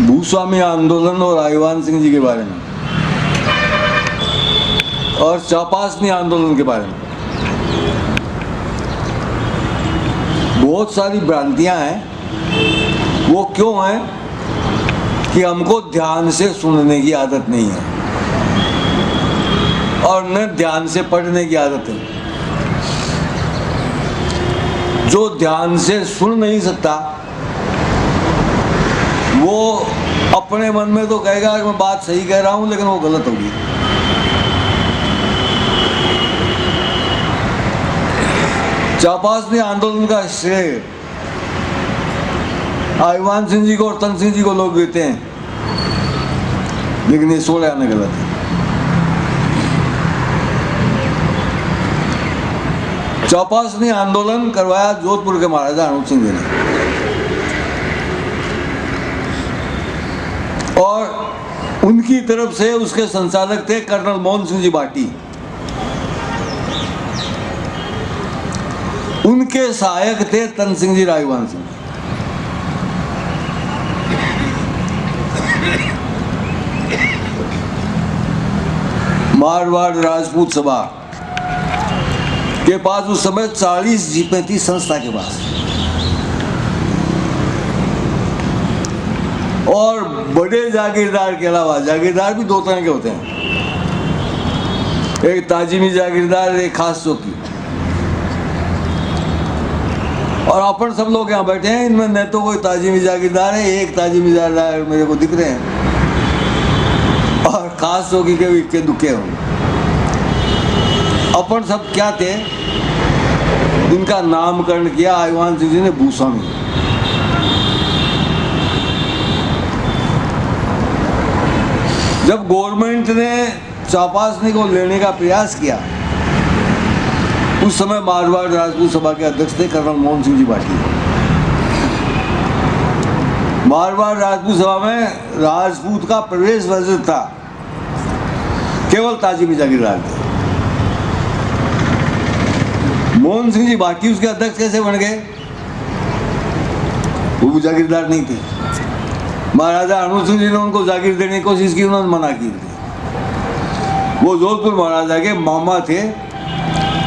भूस्वामी आंदोलन और आईवान सिंह जी के बारे में और चापासनी आंदोलन के बारे में बहुत सारी भ्रांतियां हैं। वो क्यों हैं कि हमको ध्यान से सुनने की आदत नहीं है और न ध्यान से पढ़ने की आदत है। जो ध्यान से सुन नहीं सकता वो अपने मन में तो कहेगा कि मैं बात सही कह रहा हूं, लेकिन वो गलत होगी। चापासनी आंदोलन का श्रेय आईवान सिंह जी को और तन सिंह जी को लोग देते हैं, लेकिन ये सोलह आने गलत है। चापासनी आंदोलन करवाया जोधपुर के महाराजा अनूप सिंह जी ने, और उनकी तरफ से उसके संचालक थे कर्नल मोहन सिंह जी भाटी। उनके सहायक थे तन सिंह जी राईवान सिंह। मारवाड़ राजपूत सभा के पास उस समय 40 जीपें थी संस्था के पास, और बड़े जागीरदार के अलावा जागीरदार भी दो तरह के होते हैं, एक ताजिमी जागीरदार, एक खास चौकी। और अपन सब लोग यहाँ बैठे हैं, इनमें न तो कोई ताजिमी जागीरदार है, एक ताजिमी जागीरदार मेरे को दिख रहे हैं, और खास चौकी के इक्के दुक्के होंगे। अपन सब क्या थे, इनका नामकरण किया आईवान सिंह जी ने भूस्वामी। जब गवर्नमेंट ने चापासनी को लेने का प्रयास किया, उस समय मारवाड़ राजपूत सभा के अध्यक्ष थे कर्नल मोहन सिंह जी भाटी। मारवाड़ राजपूत सभा में राजपूत का प्रवेश वर्जित था, केवल ताजिमी जागीरदार थे। मोहन सिंह जी भाटी उसके अध्यक्ष कैसे बन गए? वो जागीरदार नहीं थे। महाराजा अनूप सिंह जी ने उनको जागीर देने की कोशिश की, उन्होंने मना की थी। वो जोधपुर महाराजा के मामा थे,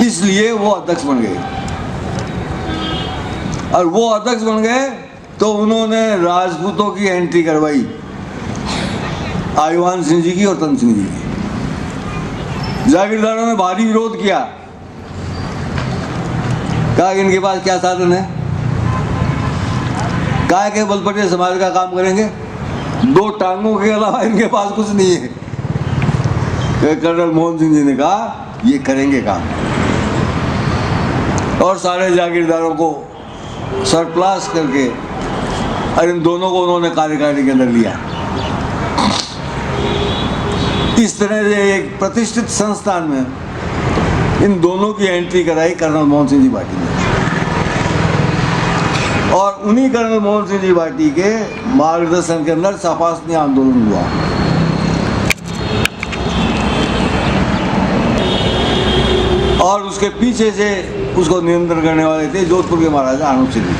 इसलिए वो अध्यक्ष बन गए। और वो अध्यक्ष बन गए तो उन्होंने राजपूतों की एंट्री करवाई, आईवान सिंह जी की और तन सिंह जी की। जागीरदारों ने भारी विरोध किया, कहा कि इनके पास क्या साधन है, काय के बल पर ये समाज का काम करेंगे, दो टांगों के अलावा इनके पास कुछ नहीं है। तो कर्नल मोहन सिंह जी ने कहा ये करेंगे काम, और सारे जागीरदारों को सरप्लस करके और इन दोनों को उन्होंने कार्यकारिणी के अंदर लिया। इस तरह से एक प्रतिष्ठित संस्थान में इन दोनों की एंट्री कराई कर्नल मोहन सिंह जी भाटी ने, और उन्हीं कर्नल मोहन सिंह जी भाटी के मार्गदर्शन के अंदर चापासनी आंदोलन हुआ। और उसके पीछे से उसको नियंत्रण करने वाले थे जोधपुर के महाराजा अनूप सिंह जी।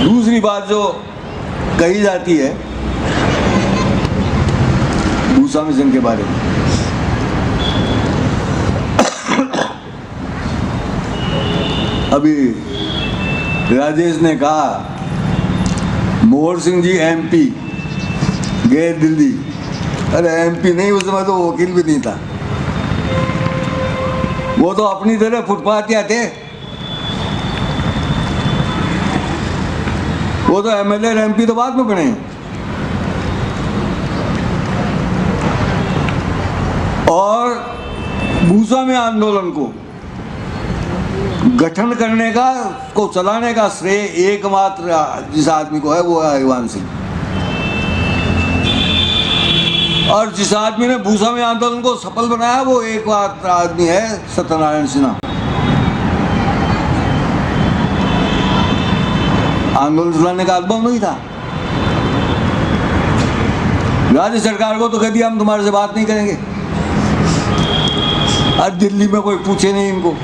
दूसरी बात जो कही जाती है भूस्वामी सिंह के बारे में, अभी राजेश ने कहा मोहर सिंह जी एमपी गए दिल्ली। अरे एमपी नहीं, उस समय तो वकील भी नहीं था, वो तो अपनी तरह फुटपाथिया थे। वो तो एमएलए और एमपी तो बाद में बने। और भूस्वामी आंदोलन को गठन करने का, को चलाने का श्रेय एकमात्र जिस आदमी को है वो है आईवान सिंह। और जिस आदमी ने भूस्वामी आंदोलन को सफल बनाया वो एकमात्र आदमी है सत्यनारायण सिन्हा। आंदोलन चलाने का अनुभव नहीं था। राज्य सरकार को तो कह दिया हम तुम्हारे से बात नहीं करेंगे, आज दिल्ली में कोई पूछे नहीं इनको,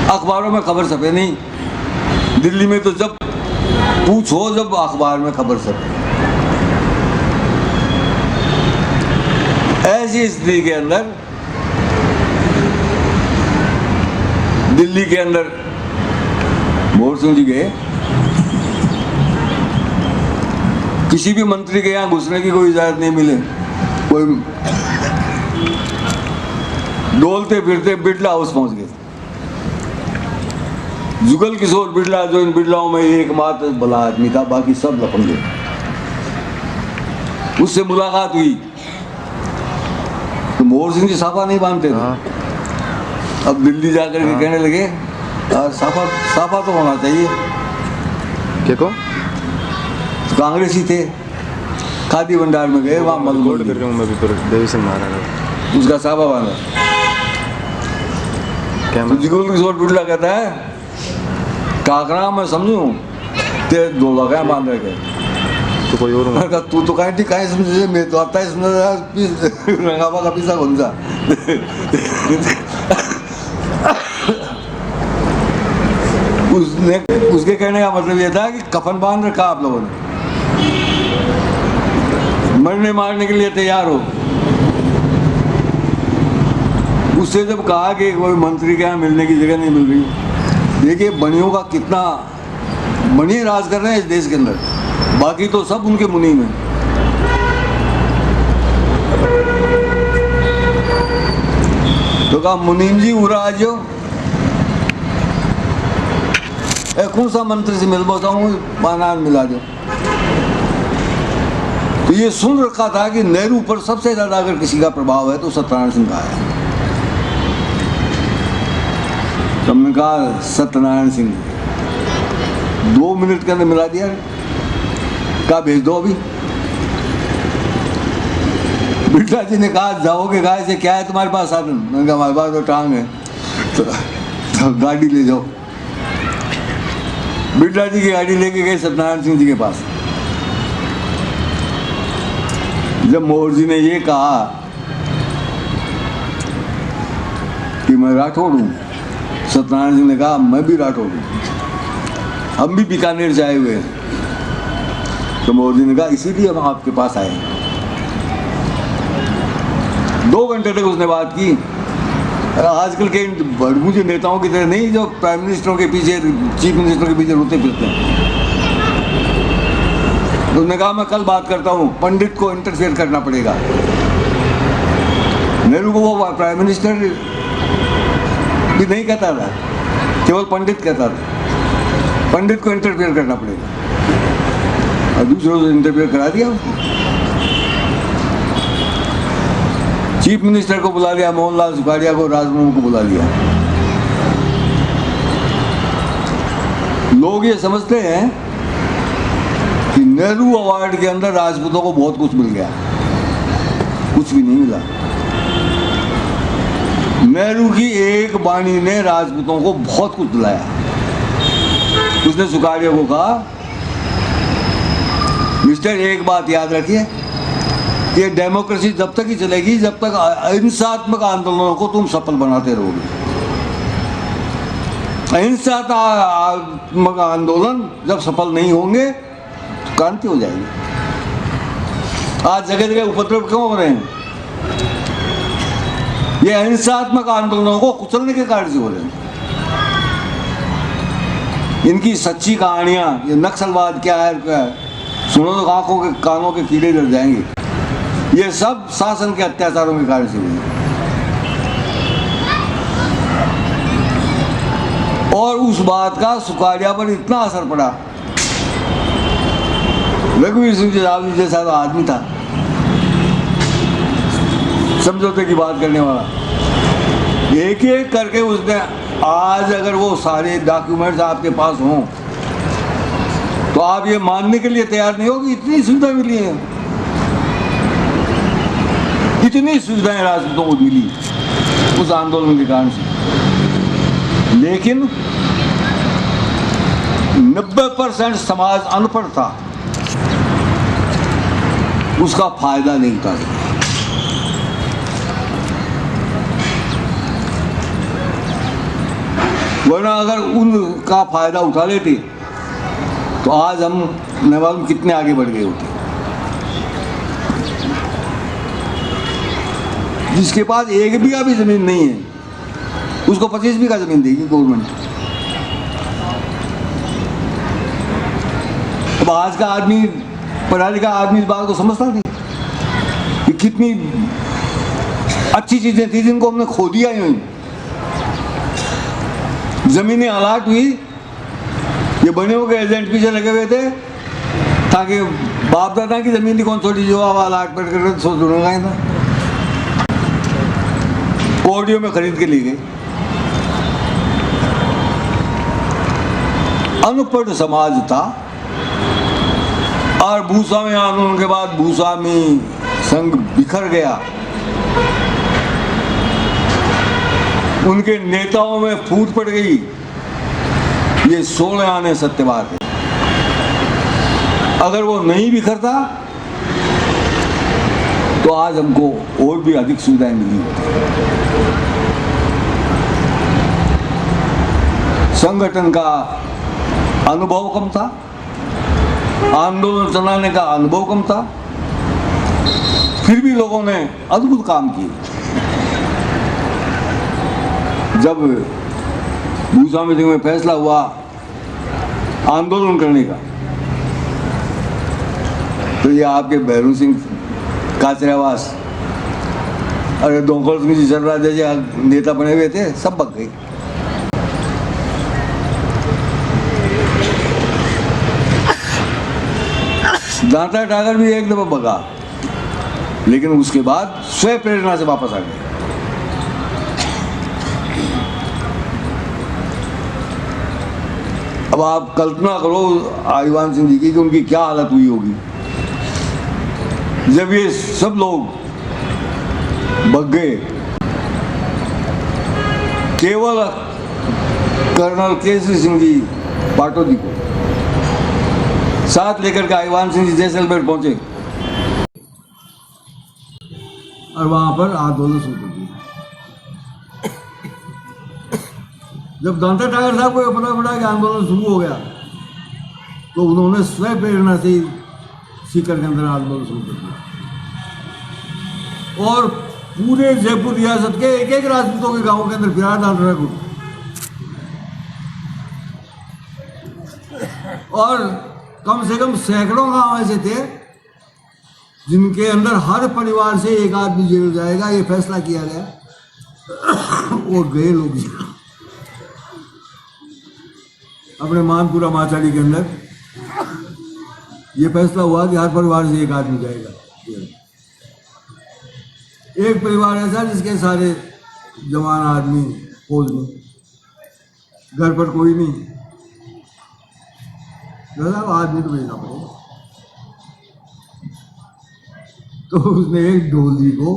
अखबारों में खबर छपे नहीं। दिल्ली में तो जब पूछो जब अखबार में खबर छपे। ऐसी स्थिति के अंदर दिल्ली के अंदर मोहर सिंह जी गए, किसी भी मंत्री के यहाँ घुसने की कोई इजाजत नहीं मिले, कोई डोलते फिरते बिरला हाउस पहुंच गए। जुगल किशोर बिरला, जो इन बिरलाओं में एकमात्र भला आदमी था, बाकी सब लफंगे। उससे मुलाकात हुई तो मोहर सिंह जी साफा नहीं बांधते थे। अब दिल्ली जाकर के कहने लगे साफा साफा तो होना चाहिए। क्या को? कांग्रेसी थे, खादी भंडार में गए, वहाँ गोल्ड कर रहा हूँ मैं भी, देवी सिंह महाराज उसका साफा बांधा। क्या तो जुगल किशोर बिरला कहता है काकरा मैं समझू ते दो लगा बांध रखे तो कोई और तू तो काय ठीक काय समझे, मैं तो आता है समझ रंगाबा का पिसा कौन सा। उसके कहने का मतलब ये था कि कफन बांध रखा आप लोगों ने, मरने मारने के लिए तैयार हो। उससे जब कहा कि कोई मंत्री के यहाँ मिलने की जगह नहीं मिल रही, देखिए बनियों का कितना, बनिए राज कर रहे हैं इस देश के अंदर, बाकी तो सब उनके मुनि में। तो कहा मुनीम जी उरा आ जाओ, कौन सा मंत्री से मिल बताऊँ, बानान मिला दो। तो ये सुन रखा था कि नेहरू पर सबसे ज्यादा अगर किसी का प्रभाव है तो सत्यनारायण सिंह का है। तो हमने कहा सत्यनारायण सिंह 2 मिनट के अंदर मिला दिया, कहा भेज दो अभी। बिरला जी ने कहा जाओगे गाय से, क्या है तुम्हारे पास साधन? मैंने कहा हमारे पास तो टांग है, तो गाड़ी ले जाओ। बिरला जी की गाड़ी लेके गए सत्यनारायण सिंह जी के पास। जब मोहर जी ने ये कहा कि मैं राठौड़ हूँ, सत्यनारायण सिंह ने कहा मैं भी राठौड़ हूँ, हम भी बीकानेर से आए हुए हैं। तो मोहर जी ने कहा इसीलिए हम आपके पास आए। 2 घंटे तक उसने बात की। आजकल के बड़बूझे नेताओं की तरह नहीं, जो प्राइम मिनिस्टरों के पीछे, चीफ मिनिस्टर के पीछे रोते फिरते हैं। तो उसने कहा मैं कल बात करता हूँ, पंडित को इंटरफेयर करना पड़ेगा। नेहरू को वो प्राइम मिनिस्टर भी नहीं कहता था, केवल पंडित कहता था, पंडित को इंटरफेयर करना पड़ेगा। और दूसरों से इंटरफेयर करा दिया उसने। चीफ मिनिस्टर को बुला लिया, मोहनलाल सुखाड़िया को, राजभवन को बुला लिया। लोग ये समझते हैं कि नेहरू अवार्ड के अंदर राजपूतों को बहुत कुछ मिल गया, कुछ भी नहीं मिला। नेहरू की एक वाणी ने राजपूतों को बहुत कुछ दिलाया। उसने सुखाड़िया को कहा मिस्टर एक बात याद रखिए, ये डेमोक्रेसी जब तक ही चलेगी जब तक अहिंसात्मक आंदोलनों को तुम सफल बनाते रहोगे। अहिंसात्मक आंदोलन जब सफल नहीं होंगे तो क्रांति हो जाएगी। आज जगह जगह उपद्रव क्यों हो रहे हैं? ये अहिंसात्मक आंदोलनों को कुचलने के कारण से हो रहे हैं। इनकी सच्ची कहानियां, ये नक्सलवाद क्या है सुनो तो आंखों के कानों के कीड़े जल जाएंगे। ये सब शासन के अत्याचारों के कारण से हुई। और उस बात का सुखाड़िया पर इतना असर पड़ा। रघुवीर सिंह जी जैसा आदमी था, समझौते की बात करने वाला, एक एक करके उसने, आज अगर वो सारे डॉक्यूमेंट्स आपके पास हों तो आप ये मानने के लिए तैयार नहीं होगी इतनी सुविधा मिली है, इतनी सुविधाएं राजपूतों को मिली उस आंदोलन के कारण से। लेकिन 90% समाज अनपढ़ था, उसका फायदा नहीं उठा सका। वरना अगर उनका फायदा उठा लेते तो आज हम न मालूम कितने आगे बढ़ गए होते। जिसके पास एक बीघा भी जमीन नहीं है उसको 25 बीघा जमीन देगी गवर्नमेंट। अब आज का आदमी, पढ़ा लिखा आदमी इस बात को समझता नहीं कि कितनी अच्छी चीजें थी जिनको हमने खो दिया ही नहीं। जमीनें अलाट हुई, ये बने हुए एजेंट पीछे लगे हुए थे ताकि बाप दादा की जमीन थी कौन छोटी जो अलाट पर कर सोच दूंगा था, कोडियों में खरीद के ली गई। अनपढ़ समाज था और भूस्वामी आंदोलन के बाद भूस्वामी संघ बिखर गया। उनके नेताओं में फूट पड़ गई। ये 16 आने सत्यवाद है। अगर वो नहीं बिखरता तो आज हमको और भी अधिक सुविधाएं मिली होती। संगठन का अनुभव कम था, आंदोलन चलाने का अनुभव कम था, फिर भी लोगों ने अद्भुत काम किए। जब भूस्वामी संघ में फैसला हुआ आंदोलन करने का, तो ये आपके भैरू सिंह काचरावास, अरे दोंखल सिंह जी चल जैसे नेता बने हुए थे, सब बग गए। दांता टागर भी एक दफा भगा, लेकिन उसके बाद स्वयं प्रेरणा से वापस आ गए। अब आप कल्पना करो आईवान सिंह जी की कि उनकी क्या हालत हुई होगी जब ये सब लोग भग गए। केवल कर्नल केसरी सिंह जी पाटोदी को साथ लेकर के आईवान सिंह जी जैसलमेर पहुंचे और वहां पर आंदोलन शुरू कर दिया। जब दांता टागर साहब को पता पड़ा कि आंदोलन शुरू हो गया तो उन्होंने स्वयं प्रेरणा से सीकर के अंदर आंदोलन शुरू कर दिया और पूरे जयपुर रियासत के एक एक राजपूतों के गांवों के अंदर फिरा दांता टागर और कम से कम सैकड़ों गांव ऐसे थे जिनके अंदर हर परिवार से एक आदमी जेल जाएगा, ये फैसला किया गया और गए लोग अपने मानपुरा माचाड़ी के अंदर ये फैसला हुआ कि हर परिवार से एक आदमी जाएगा। एक परिवार ऐसा जिसके सारे जवान आदमी फौज में, घर पर कोई नहीं, दादा आदमी तो भेजना पड़ेगा। तो उसने एक ढोली को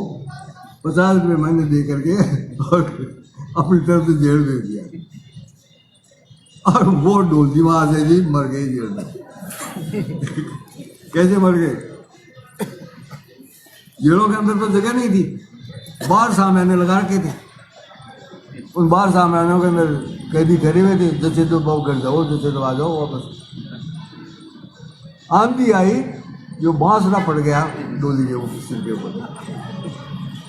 50 रुपये महीने दे करके और अपनी तरफ से जेल दे दिया और वो ढोली वहां से जी मर गई जेल में। कैसे मर गए? जेलों के अंदर तो जगह नहीं थी, बाहर सामान्य लगा रखे थे। उन बाहर सामान्यों के अंदर कैदी खड़े हुए थे, जैसे तो बहु कर जाओ, जैसे तो आ जाओ वापस। आंधी आई, जो बांसुरा पड़ गया डोली के ऊपर, सिर के ऊपर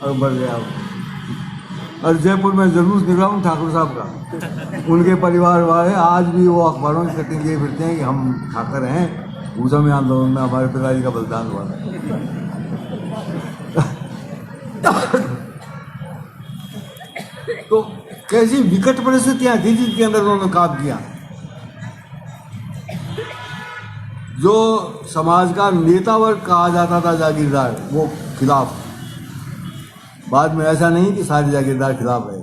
और बढ़ गया। और जयपुर में जुलूस निकला हूँ ठाकुर साहब का, उनके परिवार वाले आज भी वो अखबारों में कटिंग किए फिरते हैं कि हम ठाकर हैं, भूसा में आंदोलन में हमारे पिताजी का बलिदान हुआ। तो कैसी विकट परिस्थितियां थी जिनके अंदर उन्होंने काम किया। जो समाज का नेता वर्ग कहा जाता था जागीरदार, वो खिलाफ। बाद में ऐसा नहीं कि सारे जागीरदार खिलाफ रहे,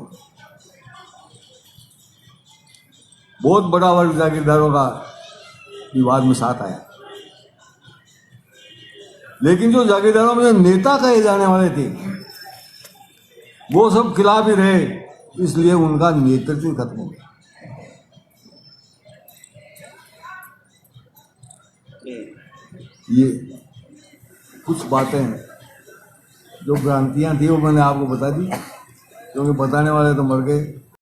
बहुत बड़ा वर्ग जागीरदारों का विवाद में साथ आया। लेकिन जो जागीरदारों में जो नेता कहे जाने वाले थे वो सब खिलाफ ही रहे, इसलिए उनका नेतृत्व खत्म हो गया। ये कुछ बातें जो भ्रांतियां थी वो मैंने आपको बता दी, क्योंकि बताने वाले तो मर गए।